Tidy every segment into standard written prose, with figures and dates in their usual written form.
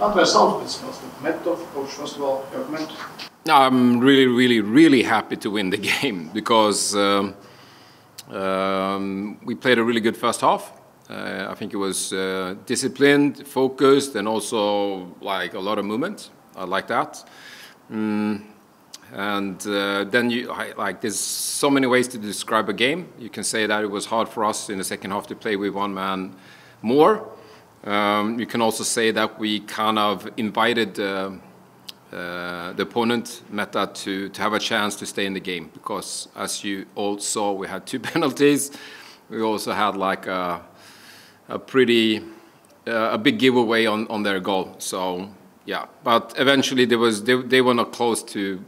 Andrēs Auspits, Metto, Coach, first of all, your comment? I'm really happy to win the game because we played a really good first half. I think it was disciplined, focused, and also like a lot of movement. I like that. Then there's so many ways to describe a game. You can say that it was hard for us in the second half to play with one man more. You can also say that we kind of invited the opponent, Meta, to have a chance to stay in the game because, as you all saw, we had 2 penalties. We also had like a big giveaway on their goal. So yeah, but eventually they were not close to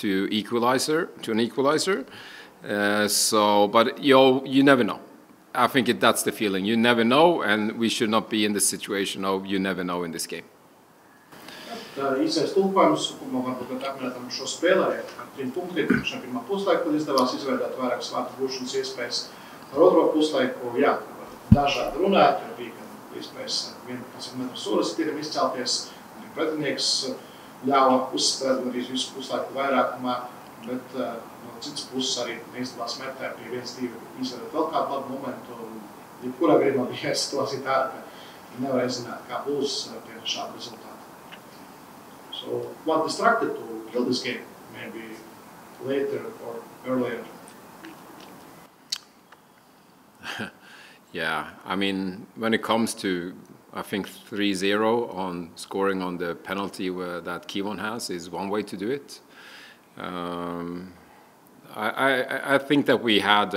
an equalizer. But you never know. I think that's the feeling. You never know, and we should not be in the situation of you never know in this game. Īsais tulkojums, sākumā varbūt apmēram šo spēlē ar 3 punktiem. Šajā pirmā puslaiku izdevās izveidot vairākas vārtu gūšanas iespējas. Ar otro puslaiku, jā, dažādi runāt, jo bija gan iespējas 11 metru solis tīram izcelties, arī pretinieks ļāva uzspēlēt arī visu puslaiku vairākumā, bet no citas puses arī neizdevās metē pie 1-2 izveidot vēl kādu labu momentu. Jebkurā gadījumā bija situācija tāda, ka nevarēja zināt, kā būs pie šāda rezultāta. So, what distracted to kill this game, maybe later or earlier? Yeah, I mean, when it comes to, I think 3-0 on scoring on the penalty that Keyone has is one way to do it. I think that we had,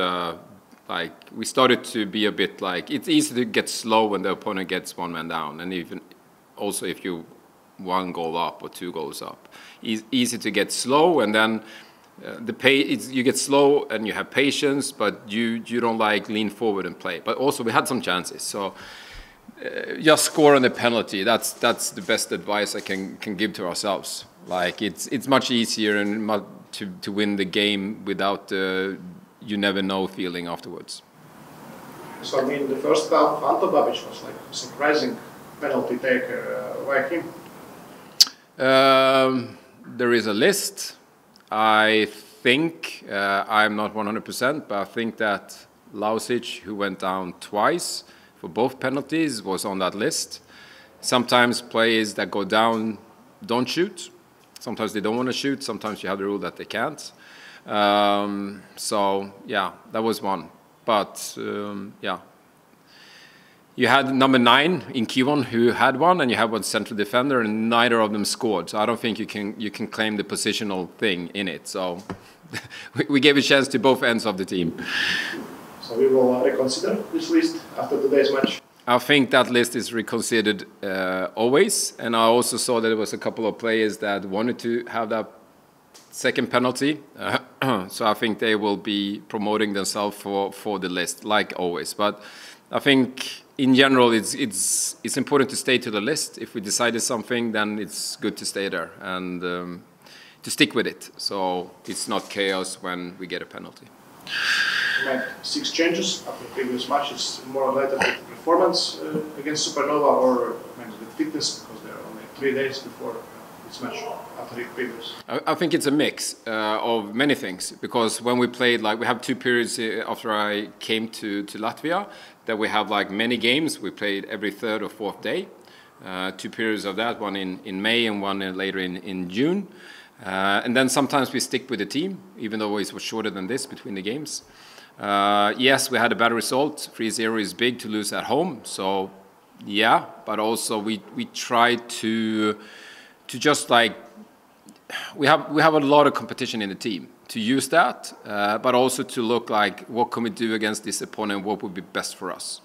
we started to be a bit like, it's easy to get slow when the opponent gets 1 man down, and even also if you 1 goal up or 2 goals up. Easy to get slow, and then you get slow and you have patience, but you don't like lean forward and play. But also we had some chances, so just score on the penalty. That's the best advice I can give to ourselves. Like it's much easier and to win the game without the you never know feeling afterwards. So I mean, the first half, Anto Babic was like a surprising penalty taker. Why him? There is a list. I think, I'm not 100%, but I think that Lausic, who went down twice for both penalties, was on that list. Sometimes players that go down don't shoot. Sometimes they don't want to shoot. Sometimes you have the rule that they can't. So, yeah, that was one. But, yeah. You had number 9 in Keyone who had one, and you had one central defender, and neither of them scored. So I don't think you can claim the positional thing in it. So we gave a chance to both ends of the team. So we will reconsider this list after today's match. I think that list is reconsidered always, and I also saw that there was a couple of players that wanted to have that second penalty. So I think they will be promoting themselves for the list, like always. But I think in general, it's important to stay to the list. If we decided something, then it's good to stay there and to stick with it. So it's not chaos when we get a penalty. You made 6 changes after previous matches, more related to performance against Supernova, or maybe with fitness, because there are only 3 days before this match after the previous. I think it's a mix of many things, because when we played, like we have 2 periods after I came to Latvia, that we have like many games. We played every 3rd or 4th day. 2 periods of that, one in May and one later in June. And then sometimes we stick with the team, even though it was shorter than this between the games. Yes, we had a bad result. 3-0 is big to lose at home. So, yeah, but also we try to just like, we have a lot of competition in the team. To use that, but also to look like what can we do against this opponent, what would be best for us.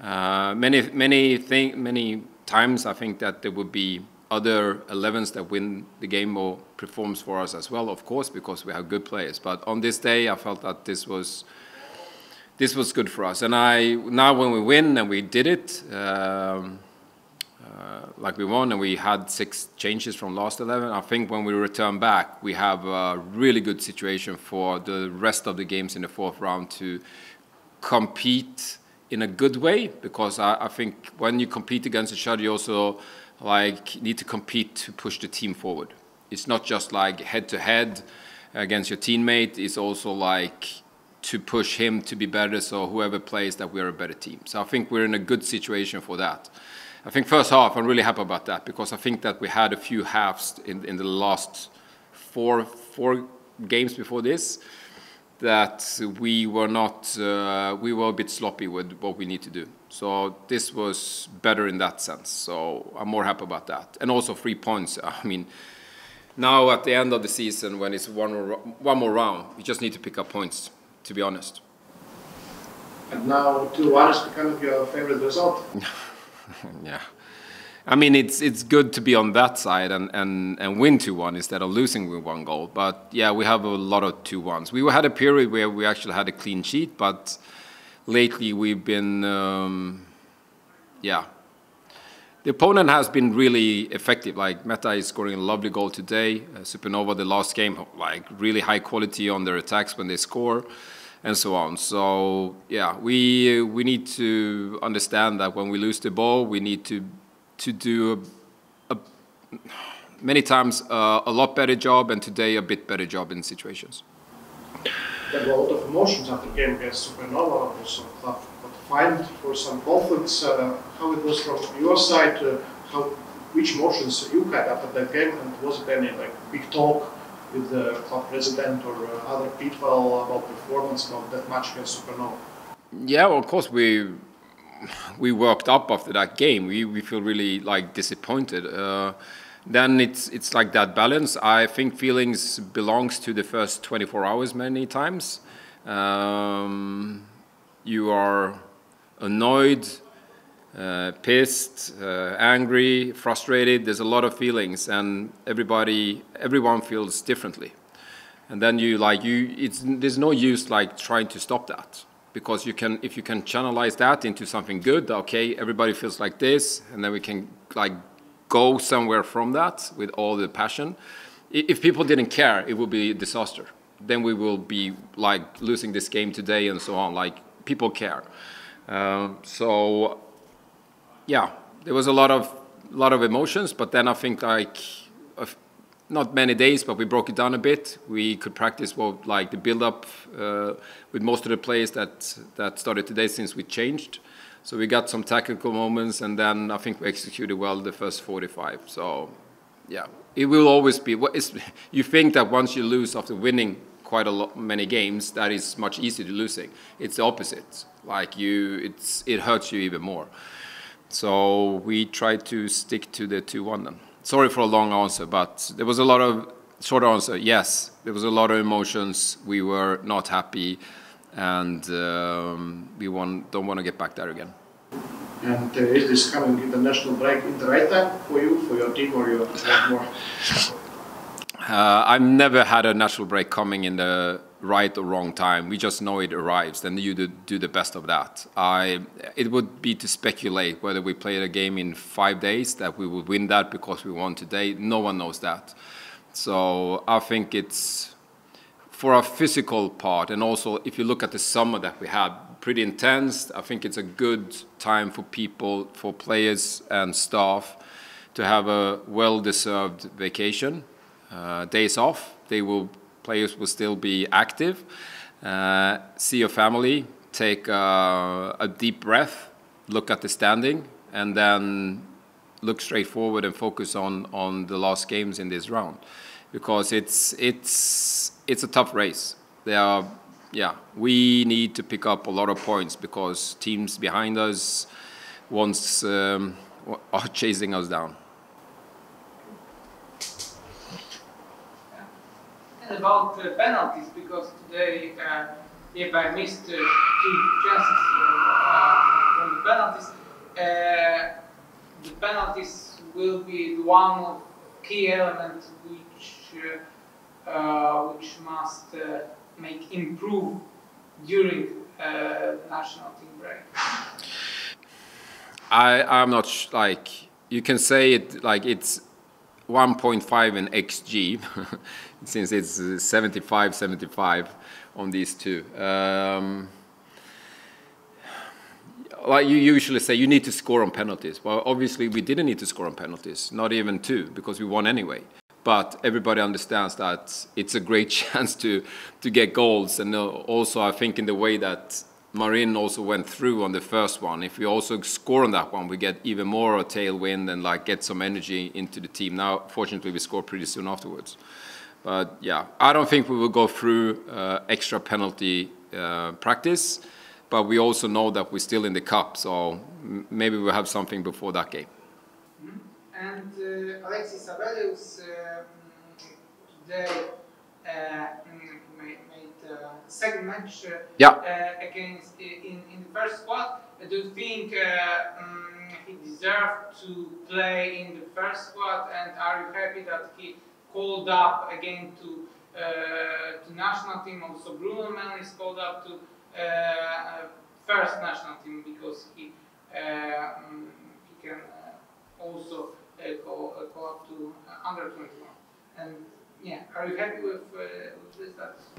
Many times I think that there would be other 11s that win the game or performs for us as well, of course, because we have good players. But on this day, I felt that this was good for us. And now when we win, and we did it, like we won, and we had 6 changes from last 11. I think when we return back, we have a really good situation for the rest of the games in the 4th round to compete in a good way, because I think when you compete against each other, you also like need to compete to push the team forward. It's not just like head to head against your teammate. It's also like to push him to be better, so whoever plays that we're a better team. So I think we're in a good situation for that. I think first half, I'm really happy about that, because I think that we had a few halves in the last four games before this that we were not, we were a bit sloppy with what we need to do. So this was better in that sense. So I'm more happy about that. And also 3 points. I mean, now at the end of the season, when it's one more round, you just need to pick up points, to be honest. And now 2-1 is becoming your favorite result. Yeah. I mean, it's good to be on that side and win 2-1 instead of losing with 1 goal. But yeah, we have a lot of 2-1s. We had a period where we actually had a clean sheet, but lately we've been, yeah. The opponent has been really effective. Like Meta is scoring a lovely goal today. Supernova, the last game, like really high quality on their attacks when they score, and so on. So yeah, we need to understand that when we lose the ball, we need to do many times a lot better job, and today a bit better job in situations. There were a lot of emotions after the game against Supernova. Also, got fined for some conflicts. How it was from your side? Which emotions you had after that game, and was it any like big talk with the club president or other people about performance about that match against Supernova? Yeah, well, of course we worked up after that game. We feel really like disappointed. Then it's like that balance. I think feelings belongs to the first 24 hours many times. You are annoyed, pissed, angry, frustrated. There's a lot of feelings, and everyone feels differently. And then there's no use like trying to stop that. Because if you can channelize that into something good, okay, everybody feels like this, and then we can like go somewhere from that with all the passion. If people didn't care, it would be a disaster. Then we will be like losing this game today and so on. Like people care. So yeah, there was a lot of emotions, but then I think like not many days, but we broke it down a bit. We could practice like the build-up with most of the players that started today since we changed. So we got some tactical moments, and then I think we executed well the first 45. So yeah, it will always be. You think that once you lose after winning quite many games, that is much easier to losing. It's the opposite. Like it hurts you even more. So we try to stick to the 2-1 then. Sorry for a long answer, but there was a lot of short answer. Yes, there was a lot of emotions. We were not happy, and we don't want to get back there again. And is this coming international break in the right time for you, for your team, or you want more? I've never had a national break coming in the right or wrong time. We just know it arrives, and you do the best of that. It would be to speculate whether we play a game in 5 days that we would win that because we won today. No one knows that. So I think it's for our physical part, and also if you look at the summer that we had, pretty intense. I think it's a good time for people, for players and staff to have a well-deserved vacation. Days off, players will still be active, see your family, take a deep breath, look at the standing, and then look straight forward and focus on the last games in this round, because it's a tough race. We need to pick up a lot of points because teams behind us are chasing us down. About penalties, because today if I missed 2 chances from the penalties will be one of key elements which must improve during national team break. I'm not like you can say it like it's 1.5 in XG since it's 75 on these two. like you usually say, you need to score on penalties. Well, obviously we didn't need to score on penalties, not even 2, because we won anyway. But everybody understands that it's a great chance to get goals. And also I think in the way that Marin also went through on the first one, if we also score on that one, we get even more a tailwind and like get some energy into the team. Now, fortunately, we score pretty soon afterwards. But yeah, I don't think we will go through extra penalty practice, but we also know that we're still in the cup, so maybe we'll have something before that game. And Alexis Sabelius today made second match against in the first squad. Do you think he deserved to play in the first squad, and are you happy that he called up again to national team? Also, Bruno Mann is called up to first national team because he can also call up to under 21. And yeah, are you happy with this?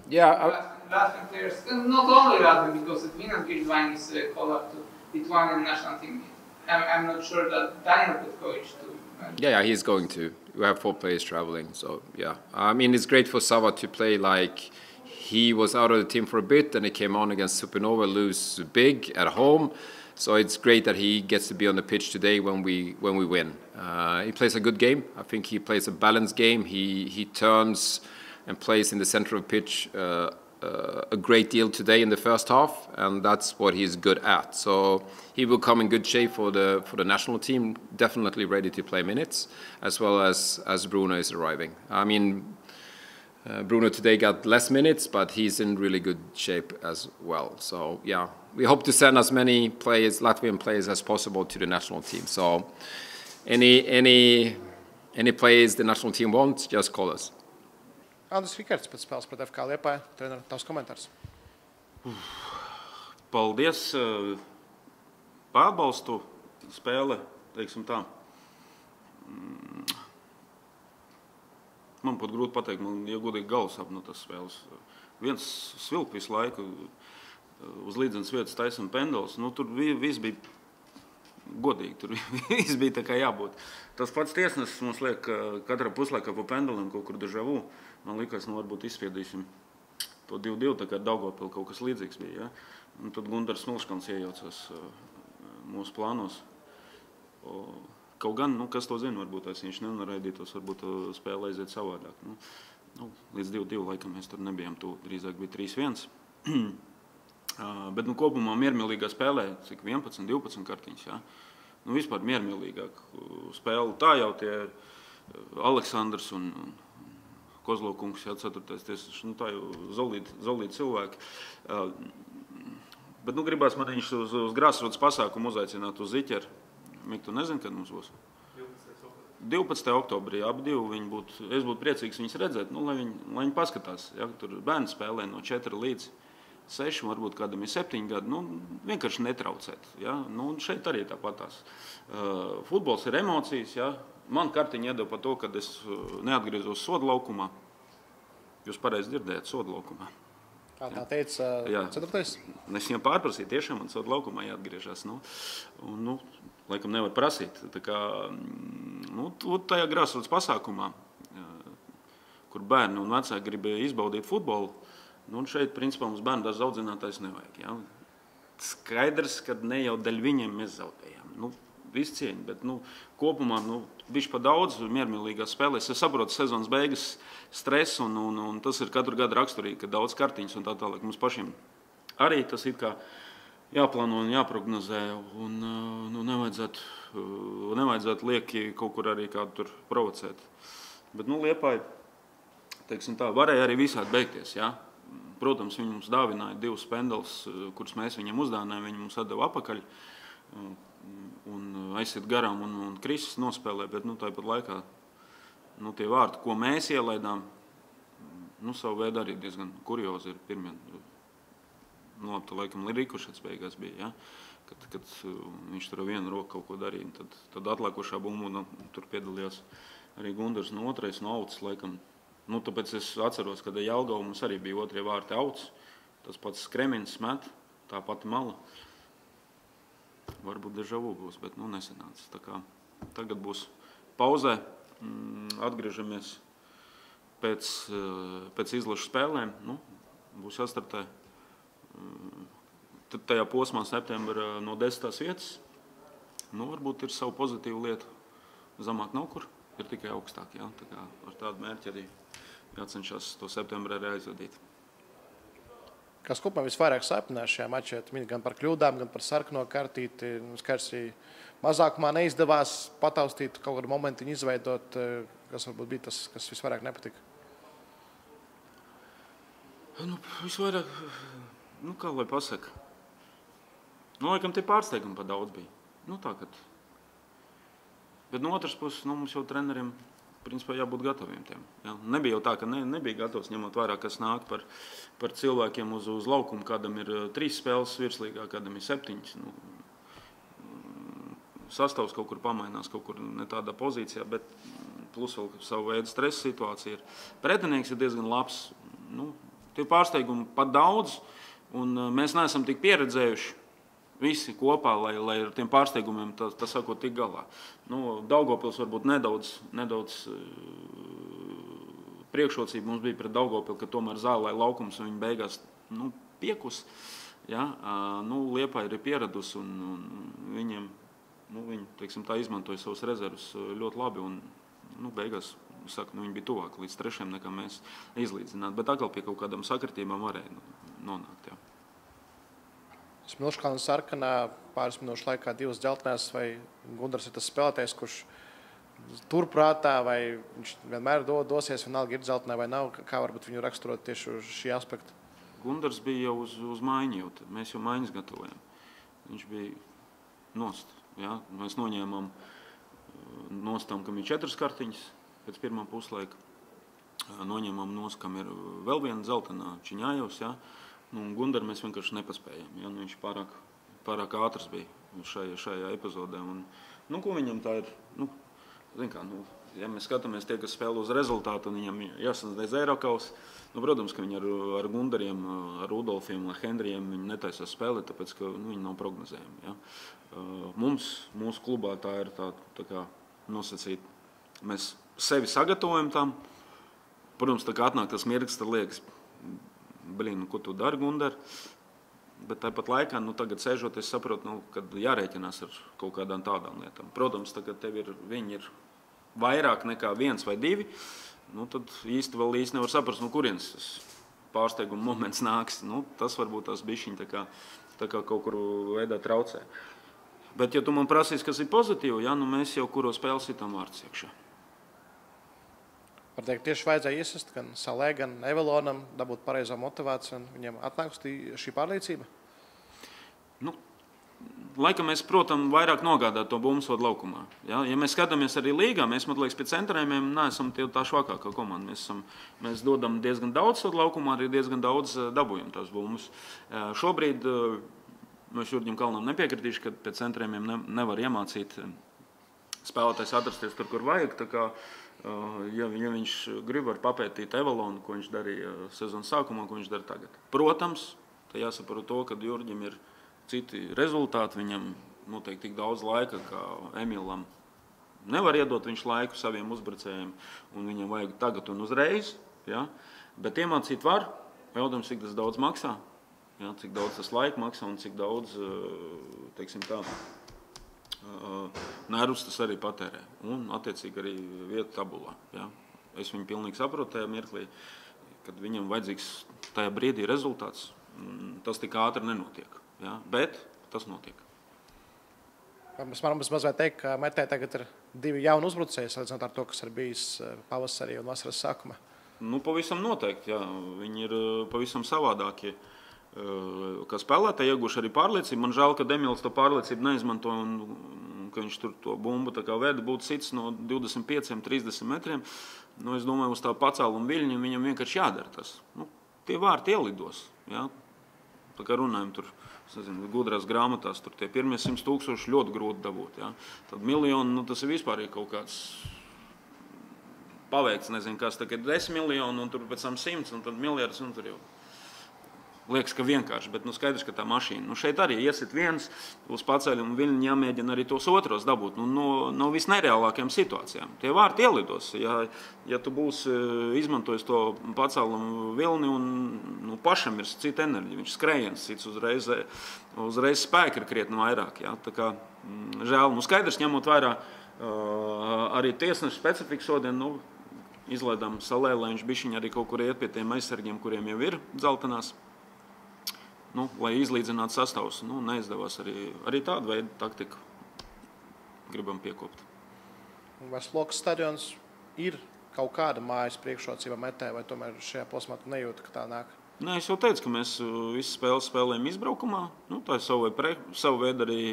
Latvian players, not only Latvian, because Edvinas Girdvainis is called up to Lithuanian national team. I'm not sure that Daniel Petkovic too. Yeah, he's going to. We have 4 players traveling, so yeah. I mean, it's great for Sava to play like he was out of the team for a bit, and he came on against Supernova, lose big at home. So it's great that he gets to be on the pitch today when we win. He plays a good game. I think he plays a balanced game. He turns and plays in the center of the pitch a great deal today in the first half, and that's what he's good at. So he will come in good shape for the national team, definitely ready to play minutes, as well as Bruno is arriving. I mean, Bruno today got less minutes, but he's in really good shape as well. So yeah, we hope to send as many players, Latvian players, as possible to the national team. So any players the national team wants, just call us. Andris Rikards pēc spēles pret FK Liepāja. Trener, tavs komentārs. Paldies par atbalstu spēle, teiksim tā. Man pat grūti pateikt, man, ja godīgi galvasāp no tas spēles. Viens svilp visu laiku, uz līdzenas vietas taisam pendels. Nu, tur viss bija godīgi, tur viss bija tā kā jābūt. Tas pats tiesnesis mums liek katra puslaikā pa pendeliem kaut kur dežavu. Man likās, nu varbūt izspiedīsim to 2-2, tā kā Daugavpili kaut kas līdzīgs bija. Ja? Un tad Gundars Smilškans iejaucās mūsu plānos. Kaut gan, nu, kas to zina, varbūt viņš nenaraidītos, varbūt spēle aiziet savādāk. Nu, līdz 2-2 laikam mēs tur nebijām, drīzāk bija 3-1. Bet nu, kopumā miermīlīgā spēlē, cik 11-12 kartiņas, ja? Nu, vispār miermīlīgāk spēle. Tā jau tie Aleksandrs un Kozlovkungs, ja, 4. tiesnesis, nu, tā jau zolīti cilvēki. Bet nu, gribās man viņš uz grāsrodas pasākumu uzaicināt uz Ziķeru. Mik, tu nezini, kad mums būs? 12. oktobrī, abi divi viņi būtu, es būtu priecīgs viņus redzēt, nu, lai viņi paskatās, ja, tur bērni spēlē no 4 līdz 6, varbūt kādam ir 7 gadi, nu, vienkārši netraucēt, ja, nu, šeit arī tāpatās. Futbols ir emocijas, ja, man kartiņa iedeva par to, kad es neatgriezos soda laukumā, jūs pareizi dzirdējat soda laukumā. Kā tā teica 4. Es viņam pārprasīju, tiešām man soda laukumā jāatgriežas, nu, un, nu, laikam nevar prasīt. Tā kā, nu, tajā grāsrodas pasākumā, kur bērni un vecāki grib izbaudīt futbolu, nu, un šeit, principā, mums bērnu dārza audzinātājs nevajag. Ja? Skaidrs, ka ne jau dēļ viņiem mēs zaudējām. Nu, visu cieņu, bet, nu, kopumā, nu, bišķi pa daudz miermīlīgās spēlēs. Es saprotu sezonas beigas stresu, un tas ir katru gadu raksturīgi, ka daudz kartiņas un tā tālāk. Mums pašiem arī tas ir kā jāplāno un jāprognozē, un nu, nevajadzētu lieki kaut kur arī kādu tur provocēt. Bet, nu, Liepāja, teiksim tā, varēja arī visādi beigties, jā. Protams, viņi mums dāvināja 2 pendelus, kurus mēs viņam uzdāvinājām, viņi mums atdeva apakaļ, un aiziet garām, un Kristis nospēlē, bet, nu, tāpat laikā, nu, tie vārti, ko mēs ielaidām, nu, savu veidu arī diezgan kuriozi ir pirmie. Nu, labi, tā laikam Rikušets beigās bija, ja? Kad viņš tur ar vienu roku kaut ko darīja, tad atlēkošā bumbu tur piedalījās arī Gundars no 2. no Auts, laikam. Nu, tāpēc es atceros, kad Jelgava mums arī bija 2. vārti Auts, tas pats Kremins met, tā pati mala. varbūt deja vu būs, bet nesanāca. Tā kā tagad būs pauzē, atgriežamies pēc izlašu spēlēm, būs jāstartē tajā posmā septembra no 10. vietas. Varbūt ir savu pozitīvu lietu. Zamāk nav kur, ir tikai augstāk. Jā. Tā kā ar tādu mērķi arī jācenšas to septembrā arī aizvadīt. Kas kopumā visvairāk sāpināja šajā mačā? Gan par kļūdām, gan par sarkano kartīti. Skaidrs, mazākumā neizdevās pataustīt, kaut kādu momentiņu izveidot, kas varbūt bija tas, kas visvairāk nepatika. Visvairāk, kā lai pasaka. Laikam tie pārsteigumi pa daudz bija. Bet no otras puses, mums jau treneriem principā jābūt gataviem tiem. Jā. Nebija jau tā, ka nebija gatavs ņemot vairāk, kas nāk par cilvēkiem uz laukumu. Kādam ir 3 spēles virslīgā, kādam ir 7. Sastāvs kaut kur pamainās, kaut kur ne tādā pozīcijā, bet plus vēl savu veidu stresa situācija ir. Pretinieks ir diezgan labs. Tie pārsteigumi pat daudz, un mēs neesam tik pieredzējuši visi kopā, lai ar tiem pārsteigumiem tā sakot tik galā. Daugavpils varbūt nedaudz priekšrocība mums bija pret Daugavpilu, ka tomēr zālē laukums un viņi beigās piekus. Ja? Liepāja ir pieradusi un viņiem, viņi, teiksim, tā izmantoja savus rezervus ļoti labi un beigās, viņi bija tuvāk līdz 3. nekā mēs izlīdzināt, bet atkal pie kaut kādām sakritībām varēja nonākt. Jā. Smilškalna sarkanā pāris minūšu laikā 2 dzeltenās, vai Gundars ir tas spēlētājs, kurš turprātā, vai viņš vienmēr dosies, vienalga ir dzeltenā vai nav, kā varbūt viņu raksturot tieši uz šī aspekta? Gundars bija jau uz maiņu, mēs jau maiņas gatavojam. Viņš bija nost. Ja? Mēs noņēmām nostam, kam ir 4 kartiņas pēc pirmā puslaika. Noņēmām nost, kam ir vēl viena dzeltenā Čiņājos, ja? Gundaru mēs vienkārši nepaspējām. Ja? Viņš pārāk ātrs bija šajā epizodē. Ko viņam tā ir? Ja mēs skatāmies tie, kas spēlē uz rezultātu, un viņam jāsasniedz Eirokaus, protams, ka viņi ar Gundariem, ar Rudolfiem, ar Hendrijiem viņi netaisās spēlēt, tāpēc, ka viņi nav prognozējami. Ja? Mūsu klubā tā ir tā kā nosacīt. Mēs sevi sagatavojam tam. Protams, tā kā atnāk tas mirklis, tad liekas, ko tu dari, Gundar? Bet tāpat laikā, tagad sēžot, es saprotu, kad jārēķinās ar kaut kādām tādām lietām. Protams, tagad viņi ir vairāk nekā 1 vai 2, tad īsti nevar saprast, kurienes tas pārsteiguma moments nāks. Tas varbūt tās bišķiņ tā kā kaut kur veidā traucē. Bet, ja tu man prasīs, kas ir pozitīvi, mēs jau kuro spēli sitam vārds iekšā. Var teikt, tieši vajadzēja iesist gan Salē, gan Evelonam, dabūt pareizo motivāciju, un viņiem atnāks šī pārliecība? Laikam mēs, protams, vairāk nogādāt to bumbasvadu laukumā. Ja mēs skatāmies arī līgā, mēs, man liekas, pēc centrējumiem neesam tā švakākā komanda. Mēs dodam diezgan daudz svadu laukumā, arī diezgan daudz dabujam tās bumbas. Šobrīd mēs Jurģim Kalnam nepiekritīšu, ka pēc centrējumiem nevar iemācīt spēlētājs atrasties tur, kur vajag. Tā kā ja viņš grib var papētīt Evalonu, ko viņš darīja sezonas sākumā, ko viņš dara tagad. Protams, tā jāsaprot to, ka Jurģim ir citi rezultāti, viņam noteikti tik daudz laika, kā Emilam. Nevar iedot viņš laiku saviem uzbrucējiem, un viņam vajag tagad un uzreiz, ja? Bet iemācīt var, jautājums, cik tas daudz maksā, ja? Cik daudz tas laika maksā un cik daudz, teiksim tā, nervus tas arī patērē un attiecīgi arī vieta tabulā. Ja? Es viņu pilnīgi saprotu tajā mirklī, kad viņam vajadzīgs tajā brīdī rezultāts. Tas tik ātri nenotiek, ja? Bet tas notiek. Mēs varam mazliet teikt, ka Metē tagad ir 2 jauni uzbrucēji, salīdzinot ar to, kas ir bijis pavasarī un vasaras sākumā. Pavisam noteikti, jā. Viņi ir pavisam savādākie. Kā spēlētāji ieguši arī pārliecību. Man žēl, ka Emils to pārliecību neizmanto un ka viņš tur to bumbu tā kā veda būtu sits no 25-30 metriem. Es domāju, uz tā pacēluma viļņa viņam vienkārši jādara tas. Tie vārti ielidos. Ja? Tā kā runājam tur, gudrās grāmatās, tur tie pirmie 100 000 ļoti grūti dabūt. Ja? Tad miljoni, tas ir vispār kaut kāds paveikts, nezinu, kas tagad ir 10 miljoni un tur pēc tam 100 un tad miljards un tur jau. liekas, ka vienkārši, bet skaidrs, ka tā mašīna. Šeit arī iesit viens uz paceļu un viņi jāmēģina arī tos otros dabūt no visnereālākajām situācijām. Tie vārti ielidos. Ja tu būsi izmantojis to pacēlumu vilni un pašam ir cita enerģija, viņš skrējiens, cits uzreiz spēki ir krietni vairāk. Ja? Tā kā žēl. Skaidrs, ņemot vērā arī tiesnešu specifiku šodien, izlaidām Salē, lai viņš bišķiņ arī kaut kur iet pie tiem aizsargiem, kuriem jau ir dzeltenās. Lai izlīdzinātu sastāvus, neizdevās arī tādu veidu taktiku gribam piekopt. Vai Slokas stadions ir kaut kāda mājas priekšrocība metē, vai tomēr šajā posmā tu nejūti, ka tā nāk? Nē, es jau teicu, ka mēs visas spēles spēlējam izbraukumā. Tā ir savu veidu arī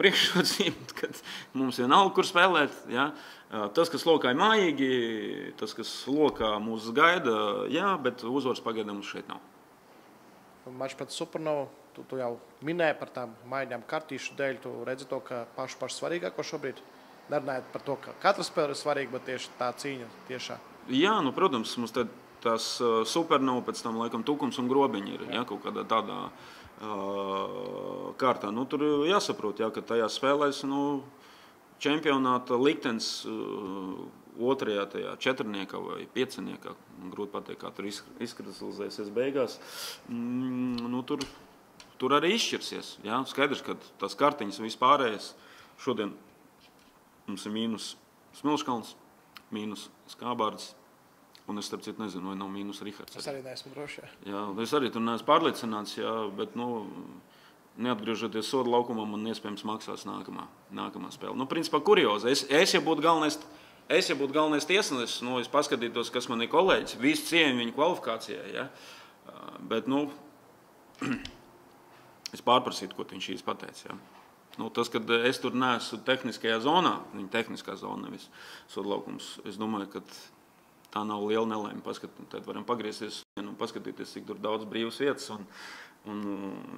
priekšrocība, kad mums vienalga, kur spēlēt. Ja? Tas, kas lokā ir mājīgi, tas, kas lokā mūs gaida, jā, bet uzvaras pagaidām mums šeit nav. Mačs pēc Supernovu, tu jau minēji par tām maiņām kartīšu dēļ, tu redzi to, ka pašu svarīgāko šobrīd, nerunājot par to, ka katra spēle ir svarīga, bet tieši tā cīņa tiešā. Jā, protams, mums tās Supernovu, pēc tam laikam Tukums un Grobiņi ir, ja, kaut kādā tādā kārtā. Tur jāsaprot, ja, ka tajās spēlēs, čempionāta liktenis otrajā tajā četrniekā vai pieciniekā, grūti pateikt, kā tur izkristalizēsies beigās, tur arī izšķirsies. Ja? Skaidrs, ka tās kartiņas vispārējas šodien mums ir mīnus Smilškalns, mīnus Skābārds, un es starp citu nezinu, vai nav mīnus Rihards. Es arī neesmu droši. Jā, es arī tur neesmu pārliecināts, jā, bet, neatgriežoties soda laukumā, man iespējams maksās nākamā spēle. Principā kuriozi. Es ja būtu galvenais tiesnesis, es paskatītos, kas man ir kolēģis, visu cieņu viņa kvalifikācijai, ja? Bet, es pārprasītu, ko viņš īsti pateica. Ja? Tas, kad es tur neesmu tehniskajā zonā, viņa tehniskā zona nevis soda laukums, es domāju, ka tā nav liela nelēma. Tad varam pagriezties un paskatīties, cik tur daudz brīvas vietas. Un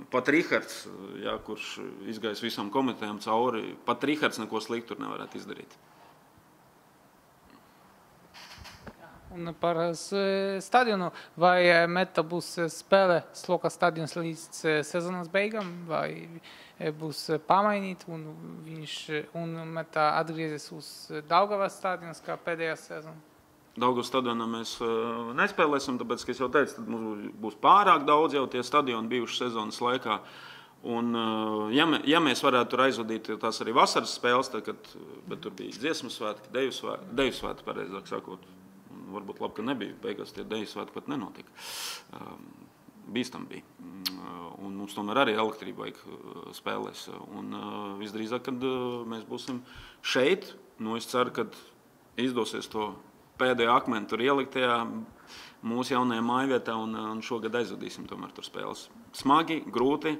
pat Rihards, ja, kurš izgājis visam komitejām cauri, pat Rihards neko sliktu tur nevarētu izdarīt. Un par stadionu, vai Meta būs spēle Slokas stadions līdz sezonas beigām, vai būs pamainīt, un Meta atgriezīs uz Daugavas stadions kā pēdējā sezona? Daugavas stadionā mēs nespēlēsim, tāpēc, ka es jau teicu, tad mums būs pārāk daudz jau tie stadioni bijuši sezonas laikā. Un, ja mēs varētu tur aizvadīt tās arī vasaras spēles, bet tur bija dziesmu svētki, deju svētki, pareizāk sakot. Varbūt labi, ka nebija. Beigās tie deju svētki pat nenotika. Bīstam bija. Un mums tomēr arī elektrība vajag spēlēs. Un visdrīzāk, kad mēs būsim šeit, es ceru, ka izdosies to pēdējo akmeni tur ielikt tajā mūsu jaunajā mājvietā un šogad aizvadīsim tomēr tur spēles. Smagi, grūti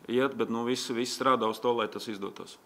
iet, bet visi strādā uz to, lai tas izdotos.